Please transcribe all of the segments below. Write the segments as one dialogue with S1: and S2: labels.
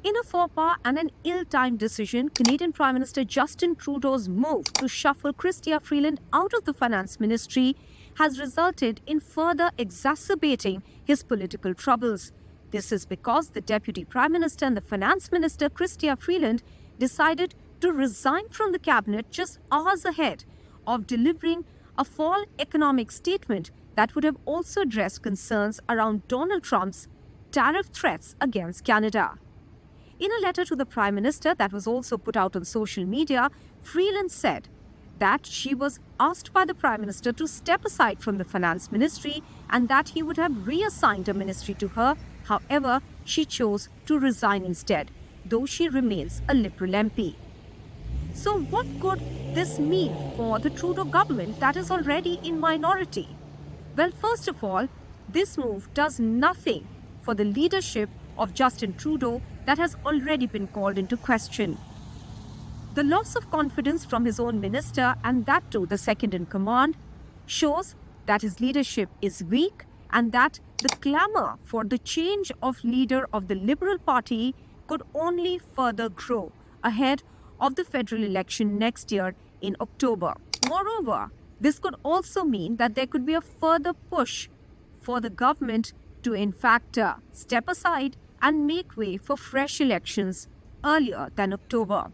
S1: In a faux pas and an ill-timed decision, Canadian Prime Minister Justin Trudeau's move to shuffle Chrystia Freeland out of the Finance Ministry has resulted in further exacerbating his political troubles. This is because the Deputy Prime Minister and the Finance Minister Chrystia Freeland decided to resign from the cabinet just hours ahead of delivering a fall economic statement that would have also addressed concerns around Donald Trump's tariff threats against Canada. In a letter to the Prime Minister that was also put out on social media, Freeland said that she was asked by the Prime Minister to step aside from the Finance Ministry and that he would have reassigned a ministry to her. However, she chose to resign instead, though she remains a Liberal MP. So what could this mean for the Trudeau government that is already in minority? Well, first of all, this move does nothing for the leadership of Justin Trudeau that has already been called into question. The loss of confidence from his own minister, and that too the second in command, shows that his leadership is weak and that the clamour for the change of leader of the Liberal Party could only further grow ahead of the federal election next year in October. Moreover, this could also mean that there could be a further push for the government to in fact step aside and make way for fresh elections earlier than October.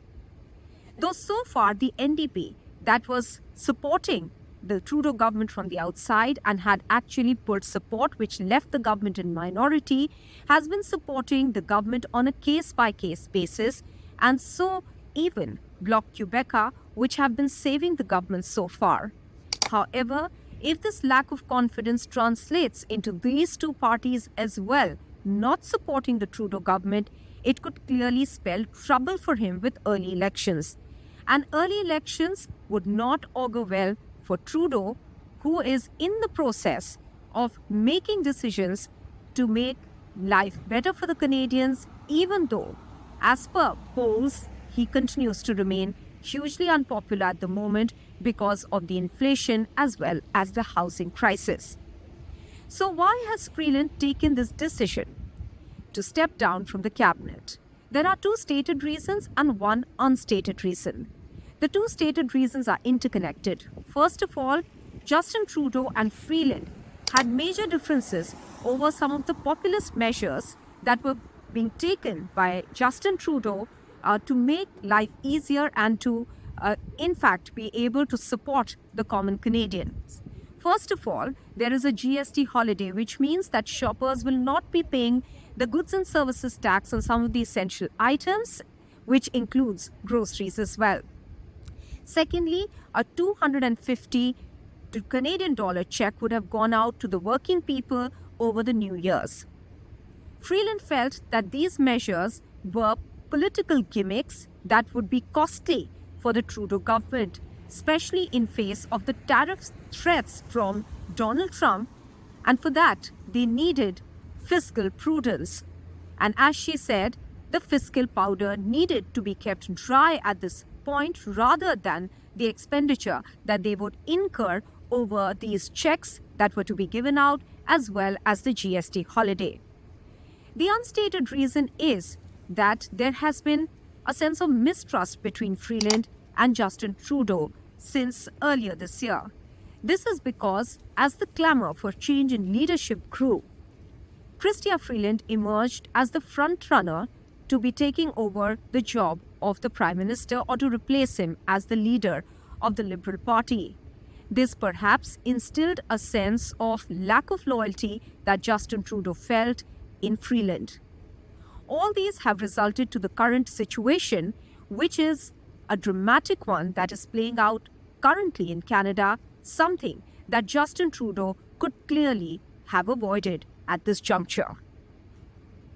S1: Though so far the NDP that was supporting the Trudeau government from the outside and had actually pulled support which left the government in minority has been supporting the government on a case-by-case basis, and so even Bloc Québécois, which have been saving the government so far. However, if this lack of confidence translates into these two parties as well not supporting the Trudeau government, it could clearly spell trouble for him with early elections. And early elections would not augur well for Trudeau, who is in the process of making decisions to make life better for the Canadians, even though, as per polls, he continues to remain hugely unpopular at the moment because of the inflation as well as the housing crisis. So why has Freeland taken this decision to step down from the cabinet? There are two stated reasons and one unstated reason. The two stated reasons are interconnected. First of all, Justin Trudeau and Freeland had major differences over some of the populist measures that were being taken by Justin Trudeau to make life easier and to, in fact, be able to support the common Canadians. First of all, there is a GST holiday, which means that shoppers will not be paying the goods and services tax on some of the essential items, which includes groceries as well. Secondly, a $250 Canadian dollar check would have gone out to the working people over the New Year's. Freeland felt that these measures were political gimmicks that would be costly for the Trudeau government, especially in face of the tariff threats from Donald Trump, and for that they needed fiscal prudence. And as she said, the fiscal powder needed to be kept dry at this point rather than the expenditure that they would incur over these checks that were to be given out as well as the GST holiday. The unstated reason is that there has been a sense of mistrust between Freeland and Justin Trudeau since earlier this year. This is because as the clamour for change in leadership grew, Chrystia Freeland emerged as the front-runner to be taking over the job of the Prime Minister or to replace him as the leader of the Liberal Party. This perhaps instilled a sense of lack of loyalty that Justin Trudeau felt in Freeland. All these have resulted to the current situation, which is a dramatic one that is playing out currently in Canada, something that Justin Trudeau could clearly have avoided at this juncture.